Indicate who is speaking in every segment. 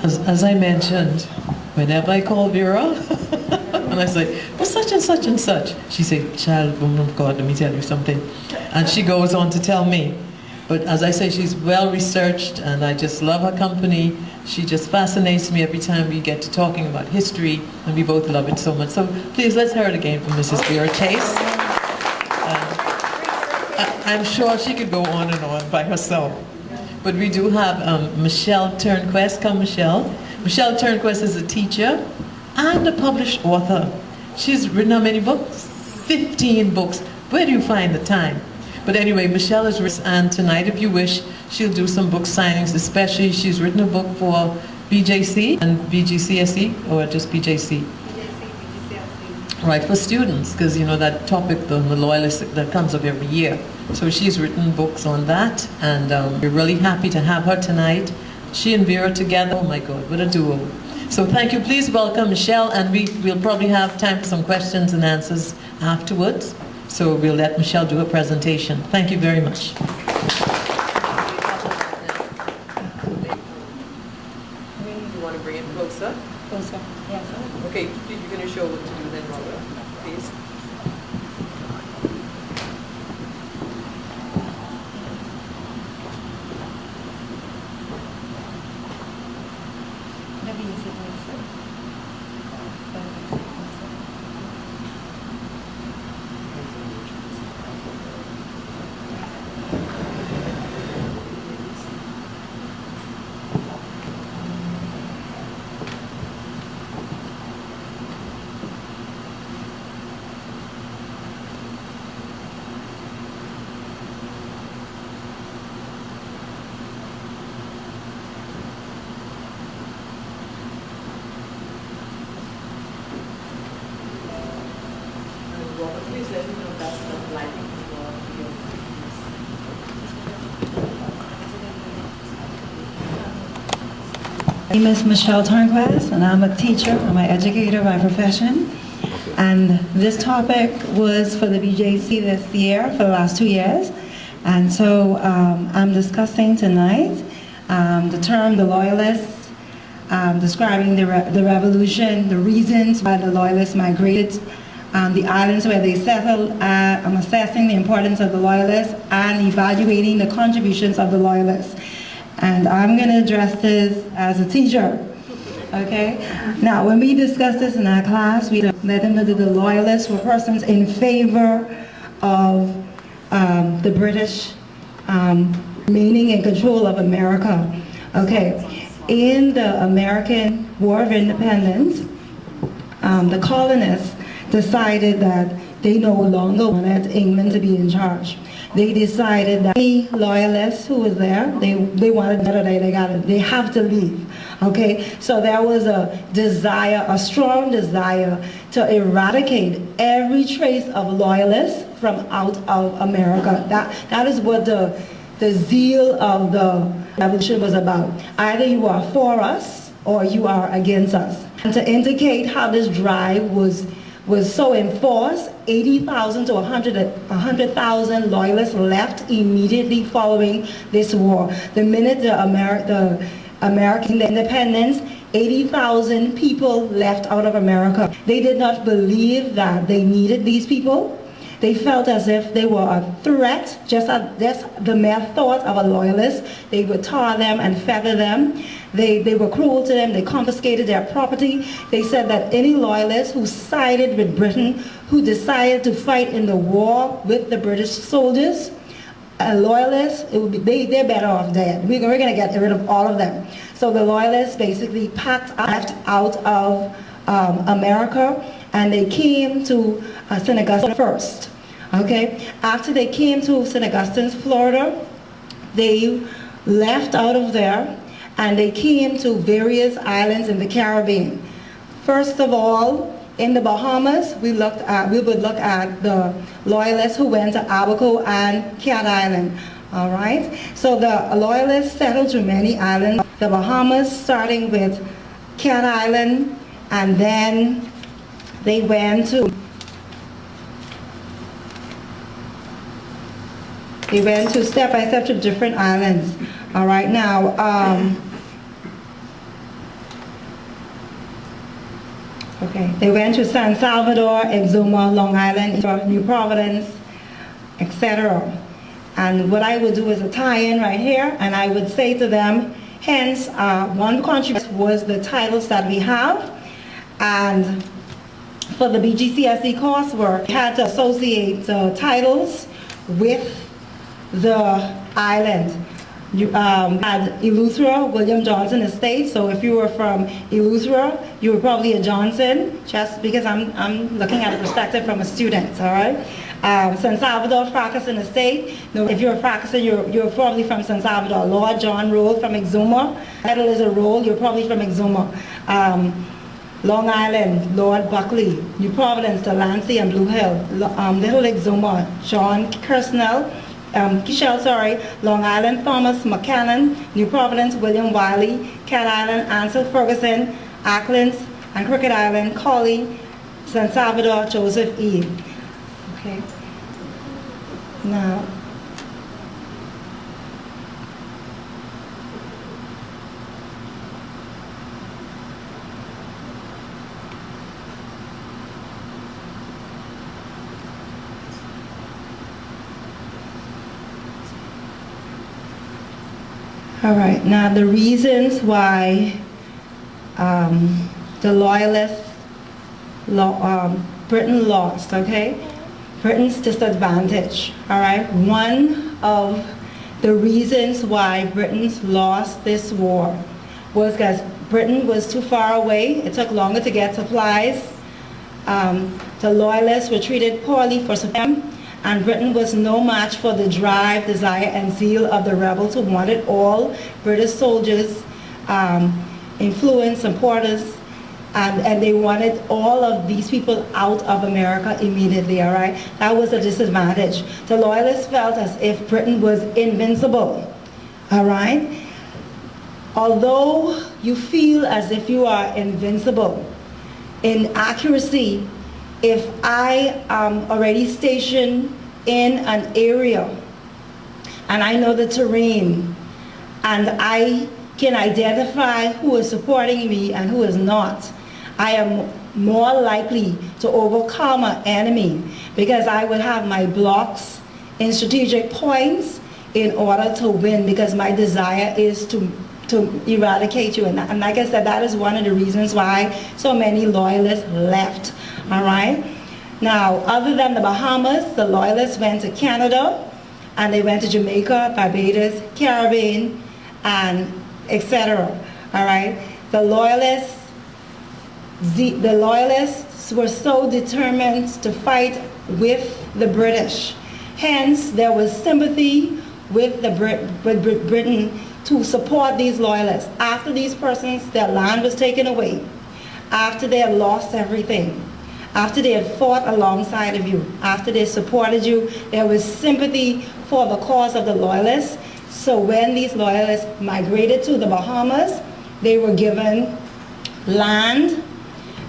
Speaker 1: As I mentioned, whenever I call Vera, and I say, well, such and such and such, she said, child, woman of God, let me tell you something. And she goes on to tell me. But as I say, she's well researched, and I just love her company. She just fascinates me every time we get to talking about history, and we both love it so much. So please, let's hear it again from Mrs. Vera Chase. I'm sure she could go on and on by herself. But we do have Michelle Turnquest. Come, Michelle. Michelle Turnquest is a teacher and a published author. She's written how many books? 15 books. Where do you find the time? But anyway, Michelle is written, and tonight, if you wish, she'll do some book signings, especially she's written a book for BJC and BGCSE, or just BJC? BJC. Right, for students, because you know that topic, the Loyalists, that comes up every year. So she's written books on that, and we're really happy to have her tonight. She and Vera together, oh my God, what a duo. So thank you, please welcome Michelle, and we'll probably have time for some questions and answers afterwards. So we'll let Michelle do a presentation. Thank you very much.
Speaker 2: You want to bring it closer?
Speaker 3: Closer, yes.
Speaker 2: Okay, you're going to show what to do then, Robert, please.
Speaker 3: My name is Michelle Turnquest, and I'm a teacher. I'm an educator by profession. And this topic was for the BJC this year, for the last 2 years. And so I'm discussing tonight the term the Loyalists, describing the revolution, the reasons why the Loyalists migrated, the islands where they settled. I'm assessing the importance of the Loyalists and evaluating the contributions of the Loyalists. And I'm going to address this as a teacher, okay? Now, when we discussed this in our class, we let them know that the Loyalists were persons in favor of the British remaining in control of America, okay? In the American War of Independence, the colonists decided that they no longer wanted England to be in charge. They decided that any loyalists who was there, they wanted better, they have to leave, okay? So there was a desire, a strong desire to eradicate every trace of loyalists from out of America. That is what the zeal of the revolution was about. Either you are for us or you are against us. And to indicate how this drive was so enforced, 80,000 to 100,000 loyalists left immediately following this war. The minute the American independence, 80,000 people left out of America. They did not believe that they needed these people. They felt as if they were a threat, just the mere thought of a loyalist. They would tar them and feather them. They were cruel to them. They confiscated their property. They said that any loyalist who sided with Britain, who decided to fight in the war with the British soldiers, a loyalist, they're better off dead. We're going to get rid of all of them. So the loyalists basically left out of America, and they came to St. Augustine first. Okay, after they came to St. Augustine, Florida, they left out of there and they came to various islands in the Caribbean. First of all, in the Bahamas, we would look at the loyalists who went to Abaco and Cat Island. All right, so the loyalists settled to many islands. The Bahamas, starting with Cat Island, and then they went to step by step to different islands. All right, now Okay, they went to San Salvador, Exuma, Long Island, New Providence, etc. And what I would do is a tie-in right here, and I would say to them, hence, one contribution was the titles that we have, and for the BGCSE coursework, we had to associate the titles with the island. You had Eleuthera, William Johnson Estate, so if you were from Eleuthera, you were probably a Johnson, just because I'm looking at a perspective from a student, all right? San Salvador, Fracasson Estate, no, if you're a Fracasson, you're probably from San Salvador. Lord John Roll from Exuma, title is a Roll, you're probably from Exuma. Long Island, Lord Buckley. New Providence, Delancey and Blue Hill. Little Exuma, John Kishel, Long Island, Thomas McCannon. New Providence, William Wiley. Cat Island, Ansel Ferguson. Acklands and Crooked Island, Colley. San Salvador, Joseph E. Okay. Now, all right, now the reasons why the Loyalists, Britain lost, okay? Britain's disadvantage, all right? One of the reasons why Britain's lost this war was because Britain was too far away. It took longer to get supplies. The Loyalists were treated poorly for support, and Britain was no match for the drive, desire, and zeal of the rebels who wanted all British soldiers, influence, supporters, and they wanted all of these people out of America immediately, all right? That was a disadvantage. The Loyalists felt as if Britain was invincible, all right? Although you feel as if you are invincible, in accuracy, if I am already stationed in an area and I know the terrain and I can identify who is supporting me and who is not, I am more likely to overcome an enemy because I will have my blocks in strategic points in order to win, because my desire is to eradicate you. And like I said, that is one of the reasons why so many Loyalists left, all right? Now, other than the Bahamas, the Loyalists went to Canada, and they went to Jamaica, Barbados, Caribbean, and etc., all right? The Loyalists were so determined to fight with the British. Hence, there was sympathy with Britain to support these Loyalists. After these persons, their land was taken away, after they had lost everything, after they had fought alongside of you, after they supported you, there was sympathy for the cause of the Loyalists. So when these Loyalists migrated to the Bahamas, they were given land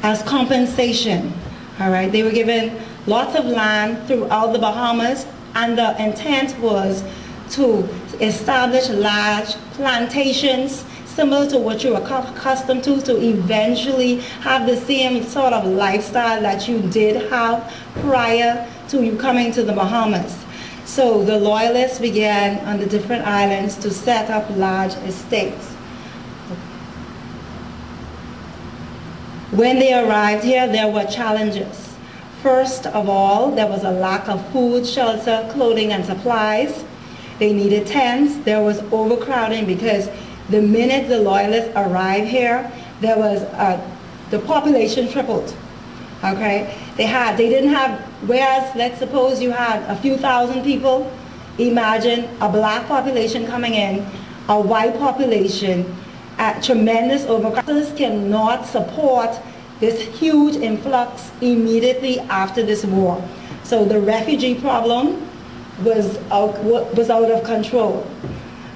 Speaker 3: as compensation, all right? They were given lots of land throughout the Bahamas, and the intent was to establish large plantations similar to what you were accustomed to eventually have the same sort of lifestyle that you did have prior to you coming to the Bahamas. So the Loyalists began on the different islands to set up large estates. When they arrived here, there were challenges. First of all, there was a lack of food, shelter, clothing, and supplies. They needed tents. There was overcrowding because the minute the Loyalists arrived here, there was the population tripled. Okay, they didn't have. Whereas, let's suppose you had a few thousand people. Imagine a black population coming in, a white population, tremendous overcrowding cannot support this huge influx immediately after this war. So the refugee problem was out of control.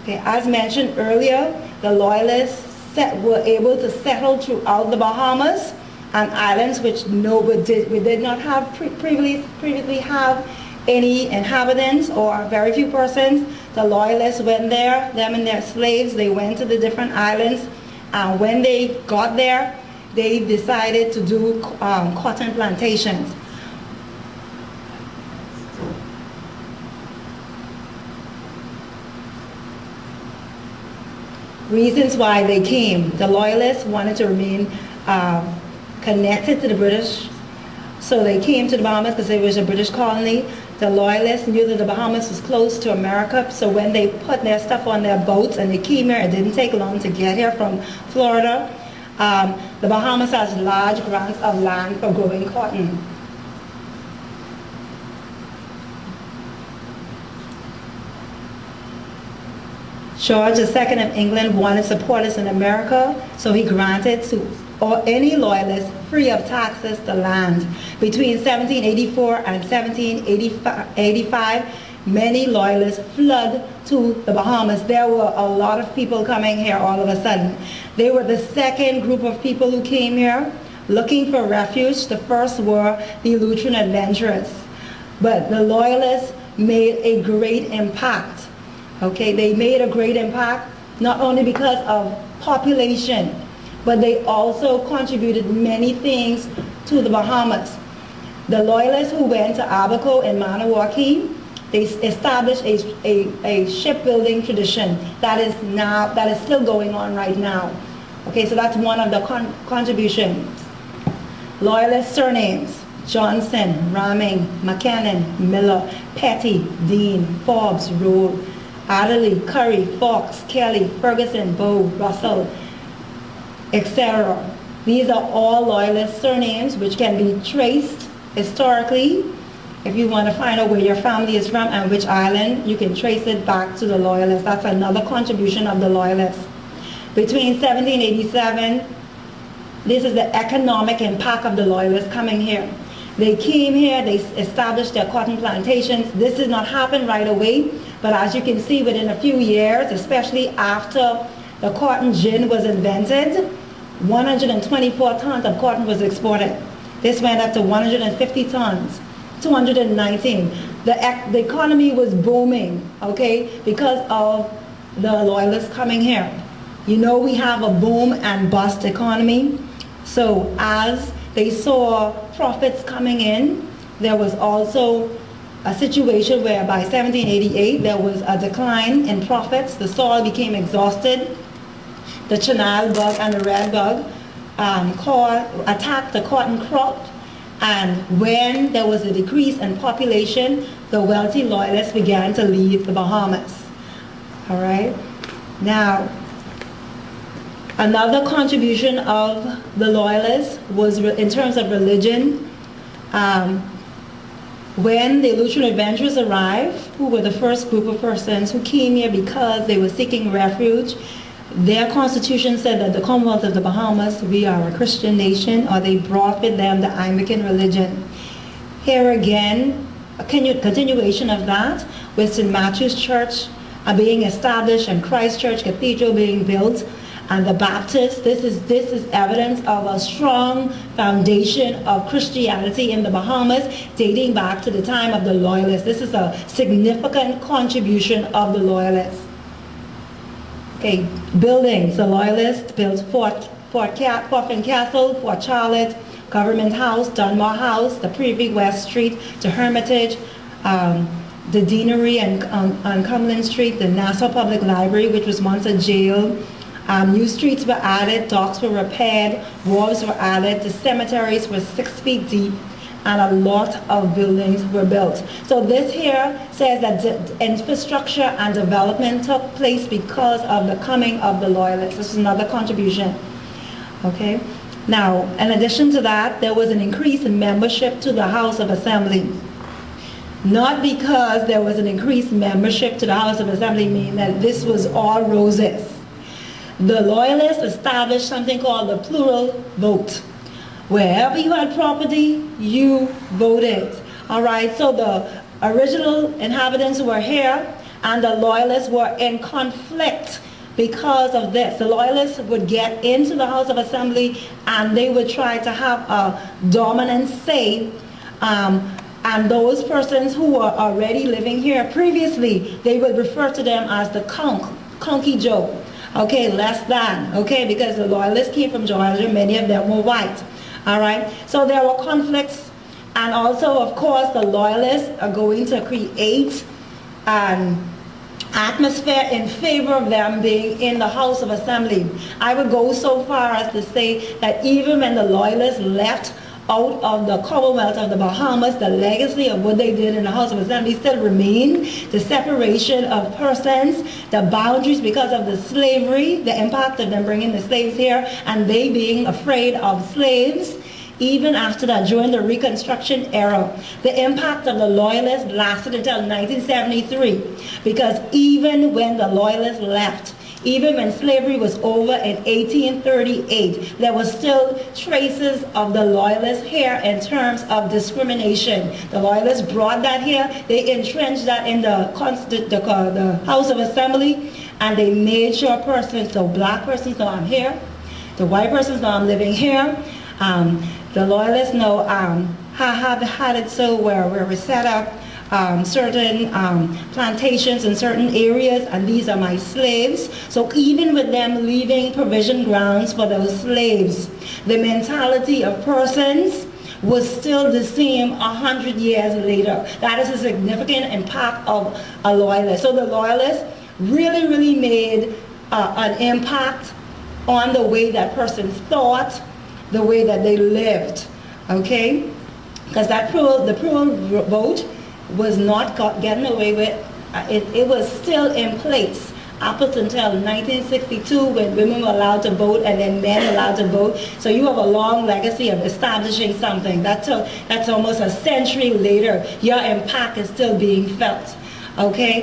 Speaker 3: Okay, as mentioned earlier, the Loyalists were able to settle throughout the Bahamas and islands which we did not have previously have any inhabitants or very few persons. The Loyalists went there, them and their slaves, they went to the different islands. When they got there, they decided to do cotton plantations. Reasons why they came. The Loyalists wanted to remain connected to the British, so they came to the Bahamas because it was a British colony. The Loyalists knew that the Bahamas was close to America, so when they put their stuff on their boats and they came here, it didn't take long to get here from Florida. The Bahamas has large grants of land for growing cotton. George II of England wanted supporters in America, so he granted to any loyalist free of taxes the land. Between 1784 and 1785, many loyalists flooded to the Bahamas. There were a lot of people coming here all of a sudden. They were the second group of people who came here looking for refuge. The first were the Lutheran adventurers. But the loyalists made a great impact. Okay, they made a great impact not only because of population, but they also contributed many things to the Bahamas. The Loyalists who went to Abaco and Maniwaki, they established a shipbuilding tradition that is still going on right now. Okay, so that's one of the contributions. Loyalist surnames: Johnson, Raming, McKinnon, Miller, Petty, Dean, Forbes, Rowe, Adderley, Curry, Fox, Kelly, Ferguson, Bow, Russell, etc. These are all Loyalist surnames which can be traced historically. If you want to find out where your family is from and which island, you can trace it back to the Loyalists. That's another contribution of the Loyalists. Between 1787, this is the economic impact of the Loyalists coming here. They came here, they established their cotton plantations. This did not happen right away, but as you can see, within a few years, especially after the cotton gin was invented, 124 tons of cotton was exported. This went up to 150 tons, 219. The economy was booming, okay, because of the Loyalists coming here. You know, we have a boom and bust economy. So as they saw profits coming in, there was also a situation where by 1788 there was a decline in profits. The soil became exhausted. The Chenal bug and the red bug attacked the cotton crop, and when there was a decrease in population, the wealthy Loyalists began to leave the Bahamas. All right. Now, another contribution of the Loyalists was in terms of religion. When the Lutheran adventurers arrived, who were the first group of persons who came here because they were seeking refuge, their constitution said that the Commonwealth of the Bahamas, we are a Christian nation, or they brought with them the Anglican religion. Here again, a continuation of that, with St. Matthew's Church being established and Christ Church Cathedral being built, and the Baptists. This is evidence of a strong foundation of Christianity in the Bahamas dating back to the time of the Loyalists. This is a significant contribution of the Loyalists. Okay, buildings. The Loyalists built Fort Finn Castle, Fort Charlotte, Government House, Dunmore House, the Privy West Street, the Hermitage, the Deanery on Cumberland Street, the Nassau Public Library, which was once a jail. New streets were added, docks were repaired, wharves were added, the cemeteries were 6 feet deep, and a lot of buildings were built. So this here says that infrastructure and development took place because of the coming of the Loyalists. This is another contribution. Okay. Now, in addition to that, there was an increase in membership to the House of Assembly. Not because there was an increased membership to the House of Assembly mean that this was all roses. The Loyalists established something called the plural vote. Wherever you had property, you voted. All right, so the original inhabitants were here, and the Loyalists were in conflict because of this. The Loyalists would get into the House of Assembly, and they would try to have a dominant say, and those persons who were already living here previously, they would refer to them as the Conky Joe. Okay, less than, okay, because the Loyalists came from Georgia, many of them were white. All right, so there were conflicts, and also, of course, the Loyalists are going to create an atmosphere in favor of them being in the House of Assembly. I would go so far as to say that even when the Loyalists left out of the Commonwealth of the Bahamas, the legacy of what they did in the House of Assembly still remained. The separation of persons, the boundaries because of the slavery, the impact of them bringing the slaves here, and they being afraid of slaves. Even after that, during the Reconstruction era, the impact of the Loyalists lasted until 1973, because even when the Loyalists left, even when slavery was over in 1838, there was still traces of the Loyalists here in terms of discrimination. The Loyalists brought that here, they entrenched that in the House of Assembly, and they made sure persons, so black persons know I'm here, the white persons know I'm living here. The Loyalists know have had it so where we set up certain plantations in certain areas, and these are my slaves. So even with them leaving provision grounds for those slaves, the mentality of persons was still the same 100 years later. That is a significant impact of a Loyalist. So the Loyalists really, really made an impact on the way that persons thought, the way that they lived, okay? Because the plural vote was not getting away with. It was still in place up until 1962, when women were allowed to vote and then men allowed to vote. So you have a long legacy of establishing something. That's almost a century later. Your impact is still being felt, okay?